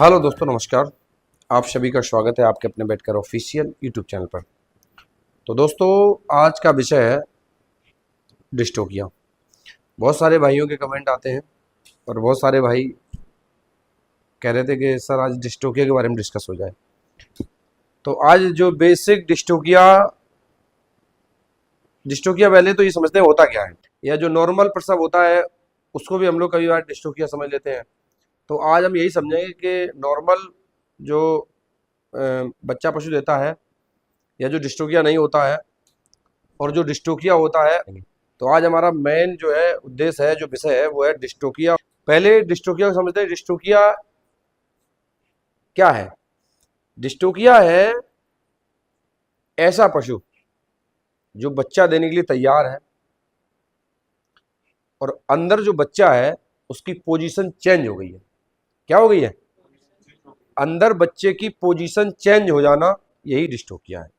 Hello दोस्तों, नमस्कार। आप सभी का स्वागत है आपके अपने बैठकर ऑफिशियल यूट्यूब चैनल पर। तो दोस्तों, आज का विषय है डिस्टोपिया। बहुत सारे भाइयों के कमेंट आते हैं और बहुत सारे भाई कह रहे थे कि सर आज डिस्टोपिया के बारे में डिस्कस हो जाए। तो आज जो बेसिक डिस्टोपिया पहले तो ये समझते हैं होता क्या है, या जो नॉर्मल प्रसव होता है उसको भी हम लोग कई बार डिस्टोपिया समझ लेते हैं। तो आज हम यही समझेंगे कि नॉर्मल जो बच्चा पशु देता है या जो डिस्टोपिया नहीं होता है और जो डिस्टोपिया होता है। तो आज हमारा मेन जो है उद्देश्य है, जो विषय है वो है डिस्टोपिया। पहले डिस्टोपिया को समझते हैं। डिस्टोपिया क्या है? डिस्टोपिया है ऐसा पशु जो बच्चा देने के लिए तैयार है और अंदर जो बच्चा है उसकी पोजीशन चेंज हो गई है। क्या हो गई है? अंदर बच्चे की पोजीशन चेंज हो जाना, यही डिस्टोपिया है।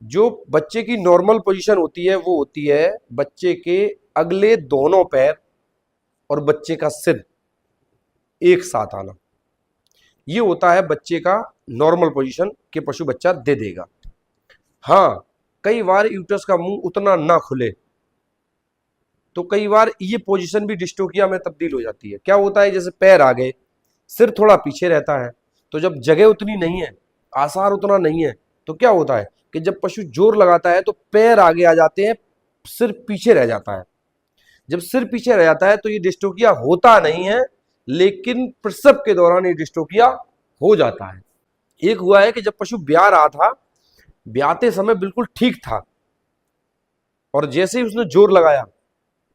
जो बच्चे की नॉर्मल पोजीशन होती है वो होती है बच्चे के अगले दोनों पैर और बच्चे का सिर एक साथ आना। ये होता है बच्चे का नॉर्मल पोजीशन के पशु बच्चा दे देगा। हाँ, कई बार यूट्रस का मुंह उतना ना खुले तो कई बार ये पोजीशन भी डिस्टोपिया में तब्दील हो जाती है। क्या होता है, जैसे पैर आ गए, सिर थोड़ा पीछे रहता है, तो जब जगह उतनी नहीं है, आसार उतना नहीं है, तो क्या होता है कि जब पशु जोर लगाता है तो पैर आगे आ जाते हैं, सिर पीछे रह जाता है। जब सिर पीछे रह जाता है तो ये डिस्टोपिया होता नहीं है, लेकिन प्रसव के दौरान ये डिस्टोपिया हो जाता है। एक हुआ है कि जब पशु ब्याह रहा था, ब्याहते समय बिल्कुल ठीक था और जैसे ही उसने जोर लगाया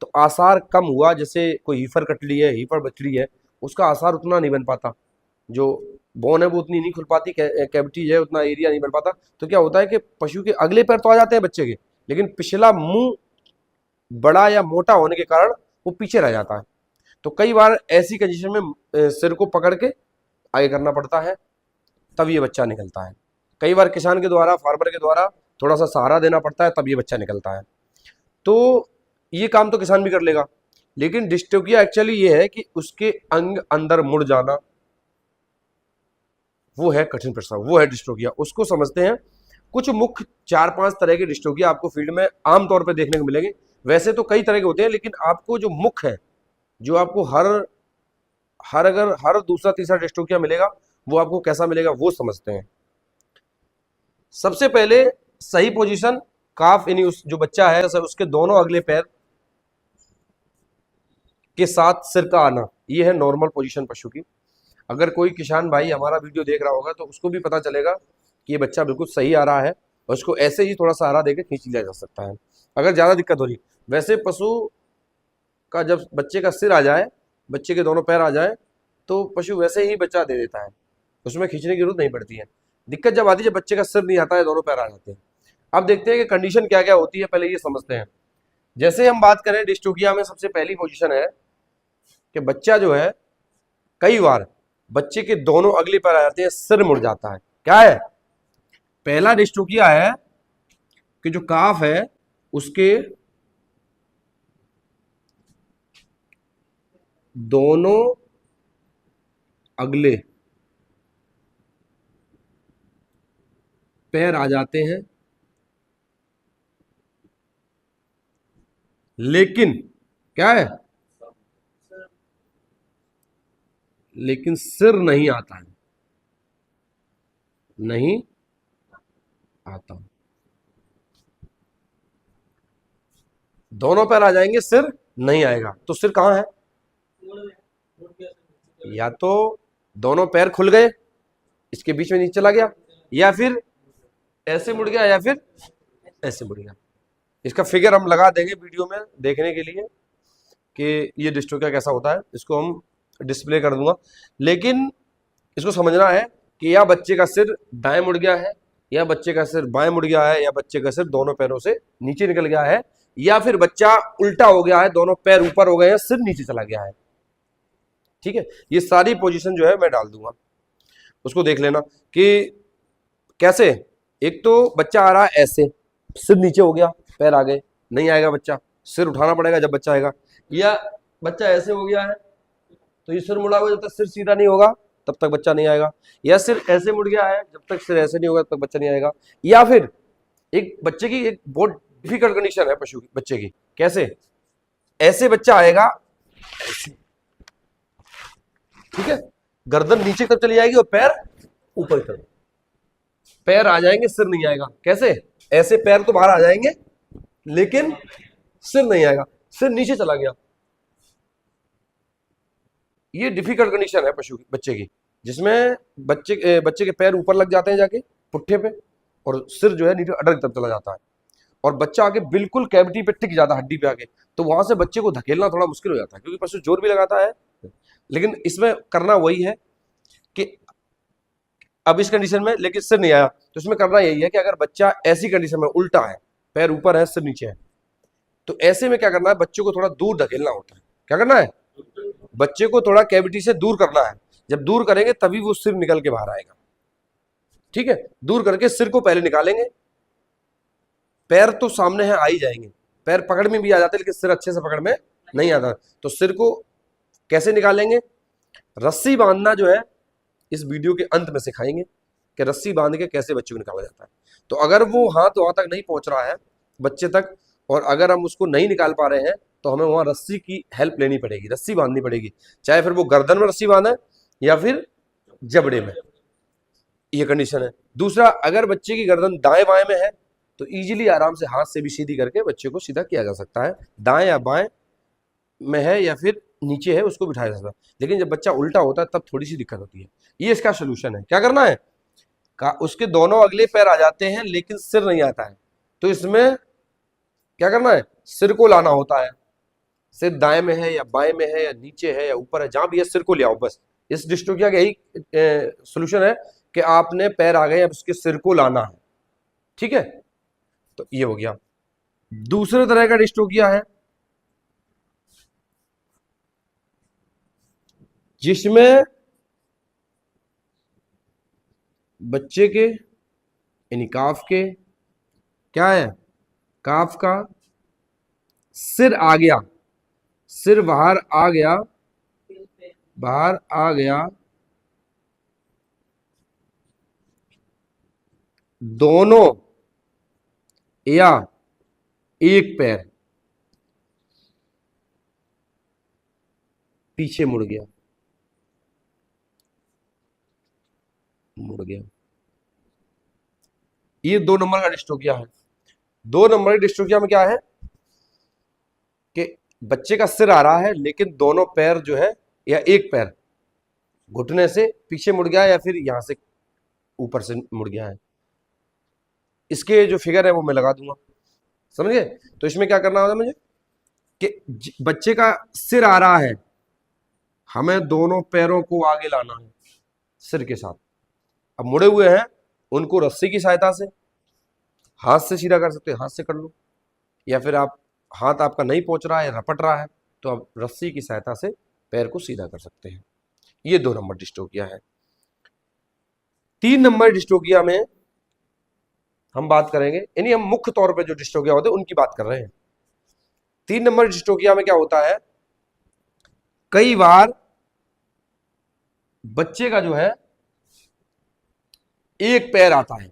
तो आसार कम हुआ। जैसे कोई हीफर कटली है, हीफर बछड़ी है, उसका आसार उतना नहीं बन पाता, जो बोन है वो उतनी नहीं खुल पाती, कैविटी है उतना एरिया नहीं बन पाता। तो क्या होता है कि पशु के अगले पैर तो आ जाते हैं बच्चे के, लेकिन पिछला मुंह बड़ा या मोटा होने के कारण वो पीछे रह जाता है। तो कई बार ऐसी कंडीशन में सिर को पकड़ के आगे करना पड़ता है, तब ये बच्चा निकलता है। कई बार किसान के द्वारा, फार्मर के द्वारा थोड़ा सा सहारा देना पड़ता है, तब ये बच्चा निकलता है। तो ये काम तो किसान भी कर लेगा, लेकिन डिस्टोपिया एक्चुअली ये है कि उसके अंग अंदर मुड़ जाना, वो है कठिन प्रसव, वो है डिस्टोपिया। उसको समझते हैं। कुछ मुख्य 4-5 तरह के डिस्टोपिया आपको फील्ड में आमतौर पर देखने को मिलेंगे। वैसे तो कई तरह के होते हैं, लेकिन आपको जो मुख्य है, जो आपको हर दूसरा तीसरा डिस्टोपिया मिलेगा, वो आपको कैसा मिलेगा वो समझते हैं। सबसे पहले सही पोजीशन काफ, यानी उस जो बच्चा है सर उसके दोनों अगले पैर के साथ सिर का आना, ये है नॉर्मल पोजीशन पशु की। अगर कोई किसान भाई हमारा वीडियो देख रहा होगा तो उसको भी पता चलेगा कि ये बच्चा बिल्कुल सही आ रहा है और उसको ऐसे ही थोड़ा सहारा देकर खींच लिया जा सकता है अगर ज़्यादा दिक्कत हो रही। वैसे पशु का जब बच्चे का सिर आ जाए, बच्चे के दोनों पैर आ जाए, तो पशु वैसे ही बच्चा दे देता है, उसमें खींचने की जरूरत नहीं पड़ती है। दिक्कत जब आती है जब बच्चे का सिर नहीं आता है, दोनों पैर आ जाते हैं। अब देखते हैं कि कंडीशन क्या क्या होती है, पहले ये समझते हैं। जैसे हम बात करें डिस्टोपिया में, सबसे पहली पोजीशन है कि बच्चा जो है, कई बार बच्चे के दोनों अगले पैर आ जाते हैं, सिर मुड़ जाता है। क्या है? पहला डिस्टोपिया है कि जो काफ है उसके दोनों अगले पैर आ जाते हैं, लेकिन क्या है, लेकिन सिर नहीं आता है, नहीं आता। दोनों पैर आ जाएंगे, सिर नहीं आएगा। तो सिर कहां है? या तो दोनों पैर खुल गए, इसके बीच में नीचे चला गया, या फिर ऐसे मुड़ गया, या फिर ऐसे मुड़ गया। इसका फिगर हम लगा देंगे वीडियो में देखने के लिए कि ये डिस्टोपिया कैसा होता है, इसको हम डिस्प्ले कर दूंगा। लेकिन इसको समझना है कि या बच्चे का सिर दाएं मुड़ गया है, या बच्चे का सिर बाएं मुड़ गया है, या बच्चे का सिर दोनों पैरों से नीचे निकल गया है, या फिर बच्चा उल्टा हो गया है, दोनों पैर ऊपर हो गए हैं, सिर नीचे चला गया है। ठीक है, ये सारी पोजीशन जो है मैं डाल दूंगा, उसको देख लेना कि कैसे। एक तो बच्चा आ रहा है ऐसे, सिर नीचे हो गया, पैर आ गए, नहीं आएगा बच्चा, सिर उठाना पड़ेगा जब बच्चा आएगा। या बच्चा ऐसे हो गया है तो ये सिर मुड़ा हुआ, जब तक सिर सीधा नहीं होगा तब तक बच्चा नहीं आएगा, या सिर ऐसे मुड़ गया है, जब तक सिर ऐसे नहीं होगा तब तक बच्चा नहीं आएगा। या फिर एक बच्चे की एक बहुत डिफिकल्ट कंडीशन है पशु की, बच्चे की, कैसे, ऐसे बच्चा आएगा, ठीक है, गर्दन नीचे तक चली जाएगी और पैर ऊपर की तरफ, पैर आ जाएंगे, सिर नहीं आएगा। कैसे, ऐसे पैर तो बाहर आ जाएंगे लेकिन सिर नहीं आएगा, सिर नीचे चला गया। ये डिफिकल्ट कंडीशन है पशु की, बच्चे की, जिसमें बच्चे के पैर ऊपर लग जाते हैं जाके पुट्ठे पे, और सिर जो है नीचे अडर की तरफ चला जाता है, और बच्चा आगे बिल्कुल कैविटी पे टिक जाता है, हड्डी पे आके, तो वहां से बच्चे को धकेलना थोड़ा मुश्किल हो जाता है, क्योंकि पशु जोर भी लगाता है। लेकिन इसमें करना वही है कि अब इस कंडीशन में लेकिन सिर नहीं आया, तो इसमें करना यही है कि अगर बच्चा ऐसी कंडीशन में उल्टा है, पैर ऊपर है, सिर नीचे है, तो ऐसे में क्या करना है, बच्चे को थोड़ा दूर धकेलना होता है। क्या करना है, बच्चे को थोड़ा कैविटी से दूर करना है। जब दूर करेंगे तभी वो सिर निकल के बाहर आएगा। ठीक है, दूर करके सिर को पहले निकालेंगे, पैर तो सामने है, आ ही जाएंगे, पैर पकड़ में भी आ जाते हैं लेकिन सिर अच्छे से पकड़ में नहीं आता। तो सिर को कैसे निकालेंगे, रस्सी बांधना जो है इस वीडियो के अंत में सिखाएंगे कि रस्सी बांध के कैसे बच्चे को निकाला जाता है। तो अगर वो हाथ वहां तक नहीं पहुंच रहा है बच्चे तक, और अगर हम उसको नहीं निकाल पा रहे हैं, तो हमें वहां रस्सी की हेल्प लेनी पड़ेगी, रस्सी बांधनी पड़ेगी, चाहे फिर वो गर्दन में रस्सी बांधे या फिर जबड़े में। ये कंडीशन है। दूसरा, अगर बच्चे की गर्दन दाएं बाएं में है तो इजीली आराम से हाथ से भी सीधी करके बच्चे को सीधा किया जा सकता है, दाएं या बाएं में है या फिर नीचे है उसको बिठाया जा सकता है। लेकिन जब बच्चा उल्टा होता है तब थोड़ी सी दिक्कत होती है। ये इसका सोल्यूशन है। क्या करना है, उसके दोनों अगले पैर आ जाते हैं लेकिन सिर नहीं आता है, तो इसमें क्या करना है, सिर को लाना होता है। सिर दाएं में है या बाएं में है या नीचे है या ऊपर है, जहां भी है सिर को ले आओ बस। इस डिस्ट्रोफिया का यही सोल्यूशन है कि आपने पैर आ गए, अब उसके सिर को लाना है। ठीक है, तो ये हो गया। दूसरे तरह का डिस्ट्रोफिया है जिसमें बच्चे के यानी काफ के, क्या है, काफ का सिर आ गया, सिर बाहर आ गया, बाहर आ गया, दोनों या एक पैर पीछे मुड़ गया, मुड़ गया। ये 2 नंबर का डिस्ट्रोफिया है। 2 नंबर की डिस्ट्रोफिया में क्या है कि बच्चे का सिर आ रहा है लेकिन दोनों पैर जो है, या एक पैर घुटने से पीछे मुड़ गया या फिर यहां से ऊपर से मुड़ गया है। इसके जो फिगर है वो मैं लगा दूंगा, समझ गए। तो इसमें क्या करना होगा मुझे कि बच्चे का सिर आ रहा है, हमें दोनों पैरों को आगे लाना है सिर के साथ। अब मुड़े हुए हैं, उनको रस्सी की सहायता से हाथ से सीधा कर सकते हैं, हाथ से कर लो, या फिर आप हाथ आपका नहीं पहुंच रहा है, रपट रहा है, तो आप रस्सी की सहायता से पैर को सीधा कर सकते हैं। ये 2 नंबर डिस्ट्रोफिया है। 3 नंबर डिस्ट्रोफिया में हम बात करेंगे, यानी हम मुख्य तौर पे जो डिस्ट्रोफिया होते हैं उनकी बात कर रहे हैं। 3 नंबर डिस्ट्रोफिया में क्या होता है, कई बार बच्चे का जो है एक पैर आता है,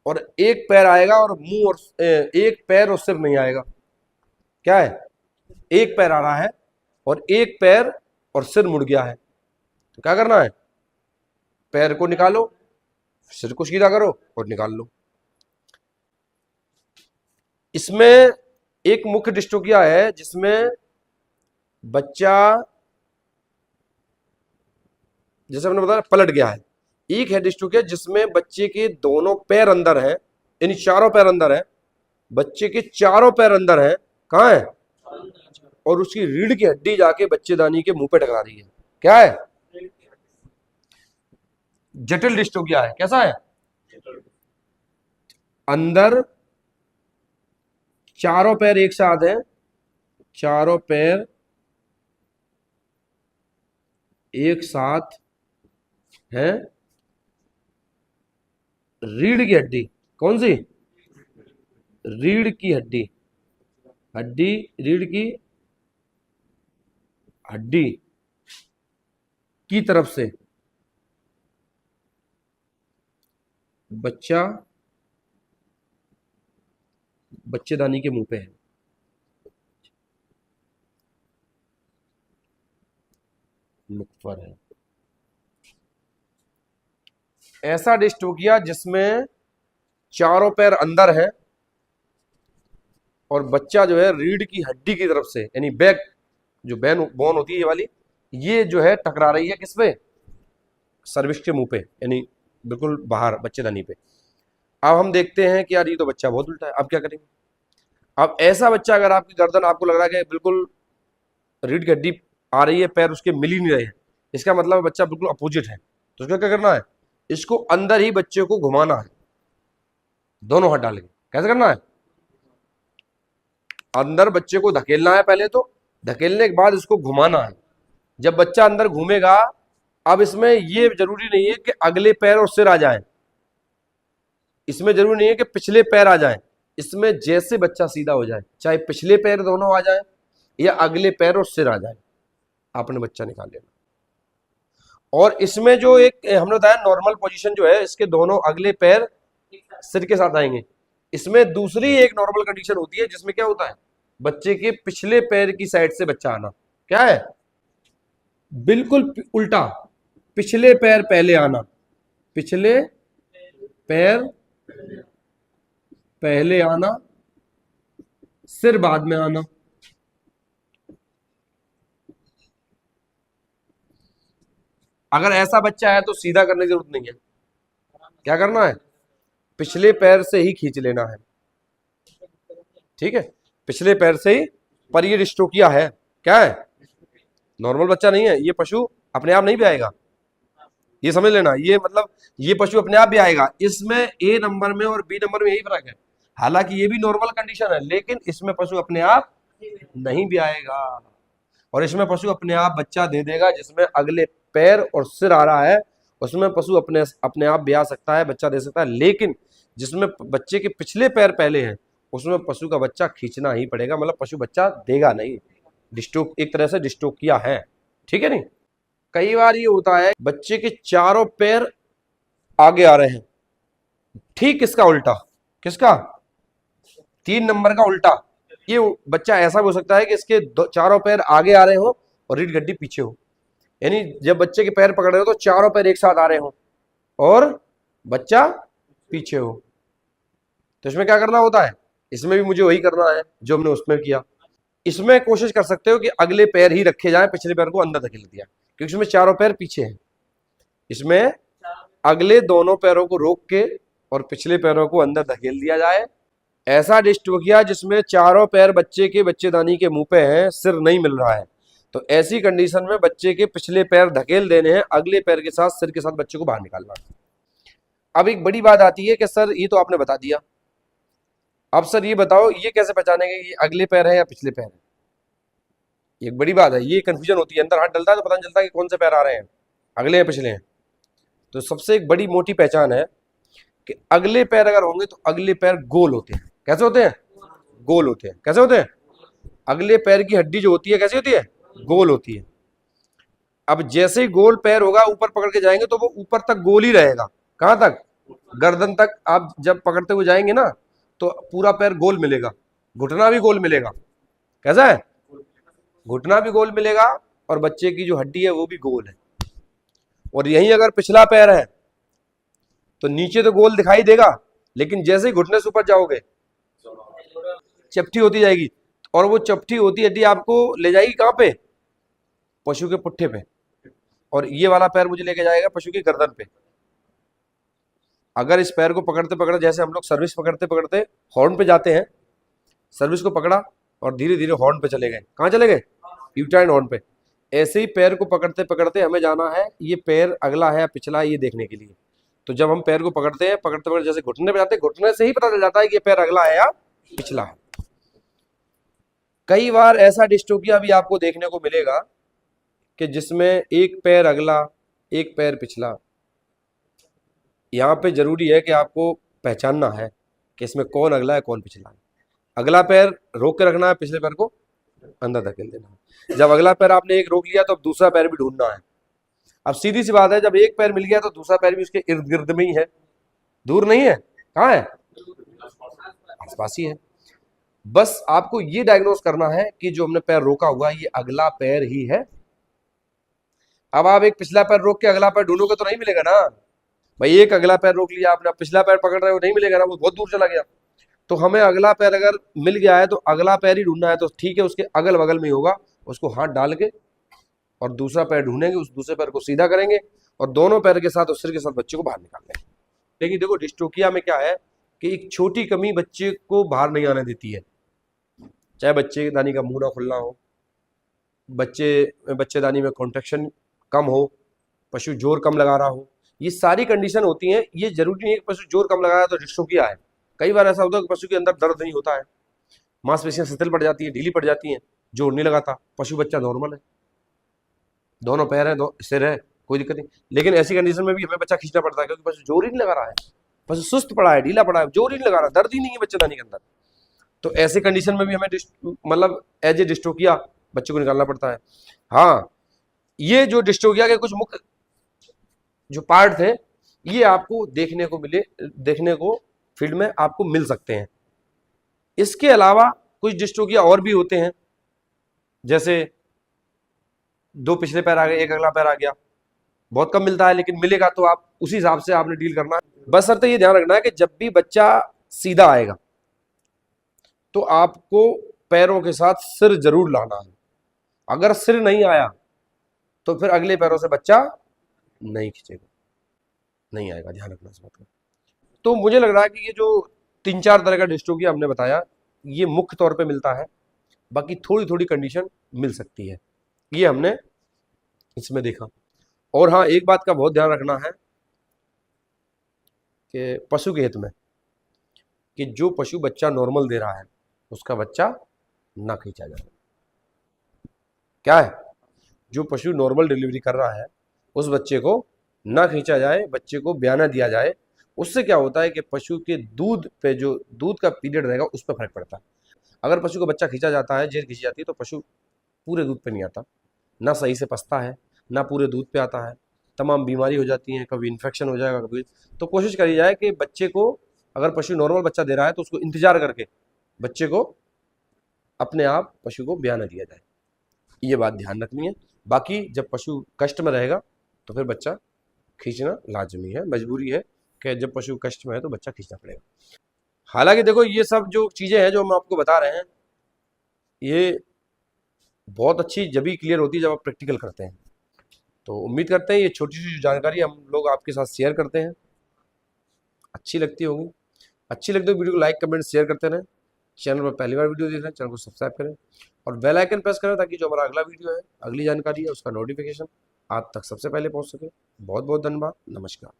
और एक पैर आएगा और मुंह, और एक पैर और सिर नहीं आएगा। क्या है, एक पैर आ रहा है और एक पैर और सिर मुड़ गया है, तो क्या करना है, पैर को निकालो, सिर को सीधा करो और निकाल लो। इसमें एक मुख्य डिस्ट्रोफिया है जिसमें बच्चा, जैसे हमने बताया, पलट गया है। एक है डिस्ट्रोफिया जिसमें बच्चे के दोनों पैर अंदर हैं, यानी चारों पैर अंदर हैं, बच्चे के चारों पैर अंदर हैं, कहां है, और उसकी रीढ़ की हड्डी जाके बच्चेदानी के मुंह पे टकरा रही है। क्या है, जटिल डिस्ट्रोफिया है। कैसा है, अंदर चारों पैर एक साथ हैं, चारों पैर एक साथ हैं, रीढ़ की हड्डी, कौन सी, रीढ़ की हड्डी, रीढ़ की हड्डी की तरफ से बच्चा बच्चेदानी के मुंह पे है। मुख पर है। ऐसा डिस्टोकिया जिसमें चारों पैर अंदर है और बच्चा जो है रीढ़ की हड्डी की तरफ से, यानी बैक जो बोन होती है ये वाली, ये जो है टकरा रही है किस पे? सर्विक्स के मुंह पे, यानी बिल्कुल बाहर बच्चेदानी पे। अब हम देखते हैं कि यार ये तो बच्चा बहुत उल्टा है, अब क्या करेंगे? अब ऐसा बच्चा अगर आपकी गर्दन आपको लग रहा है कि बिल्कुल रीढ़ की हड्डी आ रही है, पैर उसके मिल ही नहीं रहे हैं, इसका मतलब बच्चा बिल्कुल अपोजिट है, तो उसका क्या करना है? इसको अंदर ही बच्चे को घुमाना है, दोनों हाथ डाल के। कैसे करना है? अंदर बच्चे को धकेलना है पहले, तो धकेलने के बाद इसको घुमाना है। जब बच्चा अंदर घूमेगा, अब इसमें ये जरूरी नहीं है कि अगले पैर और सिर आ जाए, इसमें जरूरी नहीं है कि पिछले पैर आ जाए, इसमें जैसे बच्चा सीधा हो जाए, चाहे पिछले पैर दोनों आ जाए या अगले पैर और सिर आ जाए, आपने बच्चा निकाल लेना। और इसमें जो एक हमने बताया नॉर्मल पोजीशन जो है, इसके दोनों अगले पैर सिर के साथ आएंगे। इसमें दूसरी एक नॉर्मल कंडीशन होती है जिसमें क्या होता है? बच्चे के पिछले पैर की साइड से बच्चा आना। क्या है? बिल्कुल उल्टा, पिछले पैर पहले आना, पिछले पैर पहले आना, सिर बाद में आना। अगर ऐसा बच्चा है तो सीधा करने की जरूरत नहीं है, क्या करना है? पिछले पैर से ही खींच लेना है, ठीक है, पिछले पैर से ही। पर ये डिस्ट्रोकिया है, क्या है? नॉर्मल बच्चा नहीं है, ये पशु अपने आप नहीं भी आएगा, ये समझ लेना। ये मतलब ये पशु अपने आप भी आएगा। इसमें ए नंबर में और बी नंबर में यही फर्क है, हालांकि ये भी नॉर्मल कंडीशन है, लेकिन इसमें पशु अपने आप नहीं भी आएगा, और इसमें पशु अपने आप बच्चा दे देगा। जिसमें अगले पैर और सिर आ रहा है उसमें पशु अपने अपने आप भी आ सकता है, बच्चा दे सकता है, लेकिन जिसमें बच्चे के पिछले पैर पहले हैं उसमें पशु का बच्चा खींचना ही पड़ेगा, मतलब पशु बच्चा देगा नहीं। डिस्टोक एक तरह से डिस्टोकिया है, ठीक है नहीं। कई बार ये होता है बच्चे के चारों पैर आगे आ रहे हैं, ठीक किसका उल्टा? किसका? 3 नंबर का उल्टा। ये बच्चा ऐसा भी हो सकता है कि इसके चारों पैर आगे आ रहे हो और रीढ़ गड्डी पीछे हो, यानी जब बच्चे के पैर पकड़ रहे हो तो चारों पैर एक साथ आ रहे हो और बच्चा पीछे हो। तो इसमें क्या करना होता है? इसमें भी मुझे वही करना है जो हमने उसमें किया। इसमें कोशिश कर सकते हो कि अगले पैर ही रखे जाए, पिछले पैर को अंदर धकेल दिया, क्योंकि इसमें चारों पैर पीछे हैं। इसमें अगले दोनों पैरों को रोक के और पिछले पैरों को अंदर धकेल दिया जाए। ऐसा डिस्टोकिया जिसमें चारों पैर बच्चे के बच्चेदानी के मुंह पे हैं, सिर नहीं मिल रहा है, तो ऐसी कंडीशन में बच्चे के पिछले पैर धकेल देने हैं, अगले पैर के साथ सिर के साथ बच्चे को बाहर निकालना। अब एक बड़ी बात आती है कि सर ये तो आपने बता दिया, अब सर ये बताओ ये कैसे पहचानेंगे ये अगले पैर है या पिछले पैर है? एक बड़ी बात है, ये कंफ्यूजन होती है, अंदर हाथ डलता है तो पता नहीं चलता कि कौन से पैर आ रहे हैं, अगले या पिछले हैं। तो सबसे एक बड़ी मोटी पहचान है कि अगले पैर अगर होंगे तो अगले पैर गोल होते हैं। कैसे होते हैं? गोल होते हैं। कैसे होते हैं? अगले पैर की हड्डी जो होती है कैसी होती है? गोल होती है। अब जैसे ही गोल पैर होगा ऊपर पकड़ के जाएंगे तो वो ऊपर तक गोल ही रहेगा। कहां तक? गर्दन तक। आप जब पकड़ते हुए जाएंगे ना तो पूरा पैर गोल मिलेगा, घुटना भी गोल मिलेगा। कैसा है? घुटना भी गोल मिलेगा और बच्चे की जो हड्डी है वो भी गोल है। और यही अगर पिछला पैर है तो नीचे तो गोल दिखाई देगा, लेकिन जैसे ही घुटने से ऊपर जाओगे चपटी होती जाएगी, और वो चपटी होती हड्डी आपको ले जाएगी कहां पे? पशु के पुट्ठे पे। और ये वाला पैर मुझे लेके जाएगा पशु की गर्दन पे। अगर इस पैर को पकड़ते पकड़ते, जैसे हम लोग सर्विस पकड़ते पकड़ते हॉर्न पे जाते हैं, सर्विस को पकड़ा और धीरे धीरे हॉर्न पे चले गए, कहाँ चले गए? यूटाइन हॉर्न पे। ऐसे ही पैर को पकड़ते पकड़ते हमें जाना है ये पैर अगला है या पिछला है ये देखने के लिए। तो जब हम पैर को पकड़ते हैं, पकड़ते पकड़ते जैसे घुटने पे जाते हैं, घुटने से ही पता चल जाता है कि ये पैर अगला है या पिछला है। कई बार ऐसा डिस्टोकिया भी आपको देखने को मिलेगा कि जिसमें एक पैर अगला एक पैर पिछला। यहाँ पे जरूरी है कि आपको पहचानना है कि इसमें कौन अगला है कौन पिछला है। अगला पैर रोक के रखना है, पिछले पैर को अंदर धकेल देना है। जब अगला पैर आपने एक रोक लिया तो अब दूसरा पैर भी ढूंढना है। अब सीधी सी बात है, जब एक पैर मिल गया तो दूसरा पैर भी उसके इर्द गिर्द में ही है, दूर नहीं है, कहाँ है, आसपास ही है। बस आपको ये डायग्नोस करना है कि जो हमने पैर रोका हुआ है ये अगला पैर ही है। अब आप एक पिछला पैर रोक के अगला पैर ढूंढोगे तो नहीं मिलेगा ना भाई। एक अगला पैर रोक लिया आपने, पिछला पैर पकड़ रहे हो, नहीं मिलेगा ना, वो बहुत दूर चला गया। तो हमें अगला पैर अगर मिल गया है तो अगला पैर ही ढूंढना है, तो ठीक है, उसके अगल बगल में ही होगा, उसको हाथ डाल के और दूसरा पैर ढूंढेंगे, उस दूसरे पैर को सीधा करेंगे और दोनों पैर के साथ और सिर के साथ बच्चे को बाहर निकाल लेंगे। लेकिन देखो डिस्ट्रोकिया में क्या है कि एक छोटी कमी बच्चे को बाहर नहीं आने देती है, चाहे बच्चे दानी का मुंह ना खुलना हो, बच्चेदानी में कॉन्ट्रैक्शन कम हो, पशु जोर कम लगा रहा हो, ये सारी कंडीशन होती हैं। ये जरूरी नहीं है कि पशु जोर कम लगा रहा है तो डिस्ट्रोकिया है। कई बार ऐसा होता है कि पशु के अंदर दर्द नहीं होता है, मांसपेशियां शिथिल पड़ जाती है, ढीली पड़ जाती हैं, जोर नहीं लगाता, पशु बच्चा नॉर्मल है, दोनों पैर है, दो सिर है, कोई दिक्कत नहीं। लेकिन ऐसी कंडीशन में भी हमें बच्चा खींचना पड़ता है क्योंकि पशु जोर ही नहीं लगा रहा है, पशु सुस्त पड़ा है, ढीला पड़ा है, जोर ही नहीं लगा रहा, दर्द ही नहीं है बच्चेदानी के अंदर। तो ऐसे कंडीशन में भी हमें मतलब एज ए डिस्ट्रोकिया बच्चे को निकालना पड़ता है। हाँ, ये जो डिस्ट्रोकिया के कुछ मुख्य जो पार्ट थे ये आपको देखने को फील्ड में आपको मिल सकते हैं। इसके अलावा कुछ डिस्ट्रोकिया और भी होते हैं, जैसे दो पिछले पैर आ गए, एक अगला पैर आ गया, बहुत कम मिलता है लेकिन मिलेगा तो आप उसी हिसाब से आपने डील करना है। बस शर्त ये ध्यान रखना है कि जब भी बच्चा सीधा आएगा तो आपको पैरों के साथ सिर जरूर लाना है। अगर सिर नहीं आया तो फिर अगले पैरों से बच्चा नहीं खींचेगा, नहीं आएगा, ध्यान रखना इस बात का। तो मुझे लग रहा है कि ये जो 3-4 तरह का डिस्ट्रोकिया हमने बताया ये मुख्य तौर पे मिलता है, बाकी थोड़ी थोड़ी कंडीशन मिल सकती है, ये हमने इसमें देखा। और हाँ, एक बात का बहुत ध्यान रखना है कि पशु के हित में कि जो पशु बच्चा नॉर्मल दे रहा है उसका बच्चा ना खींचा जाए। क्या है, जो पशु नॉर्मल डिलीवरी कर रहा है उस बच्चे को ना खींचा जाए, बच्चे को ब्याना दिया जाए। उससे क्या होता है कि पशु के दूध पे जो दूध का पीरियड रहेगा उस पर फर्क पड़ता है। अगर पशु को बच्चा खींचा जाता है, जेर खींची जाती है, तो पशु पूरे दूध पे नहीं आता, ना सही से पसता है, ना पूरे दूध पे आता है, तमाम बीमारी हो जाती है, कभी इन्फेक्शन हो जाएगा कभी। तो कोशिश करी जाए कि बच्चे को, अगर पशु नॉर्मल बच्चा दे रहा है तो उसको इंतजार करके बच्चे को अपने आप पशु को ब्याना दिया जाए, ये बात ध्यान रखनी है। बाकी जब पशु कष्ट में रहेगा तो फिर बच्चा खींचना लाजमी है, मजबूरी है कि जब पशु कष्ट में है तो बच्चा खींचना पड़ेगा। हालांकि देखो ये सब जो चीज़ें हैं जो हम आपको बता रहे हैं ये बहुत अच्छी जब भी क्लियर होती है जब आप प्रैक्टिकल करते हैं। तो उम्मीद करते हैं ये छोटी सी जानकारी हम लोग आपके साथ शेयर करते हैं अच्छी लगती होगी। अच्छी लगती है वीडियो को लाइक कमेंट शेयर करते रहें। चैनल पर पहली बार वीडियो देख रहे हैं चैनल को सब्सक्राइब करें और बेल आइकन प्रेस करें ताकि जो हमारा अगला वीडियो है, अगली जानकारी है, उसका नोटिफिकेशन आप तक सबसे पहले पहुंच सके। बहुत बहुत धन्यवाद, नमस्कार।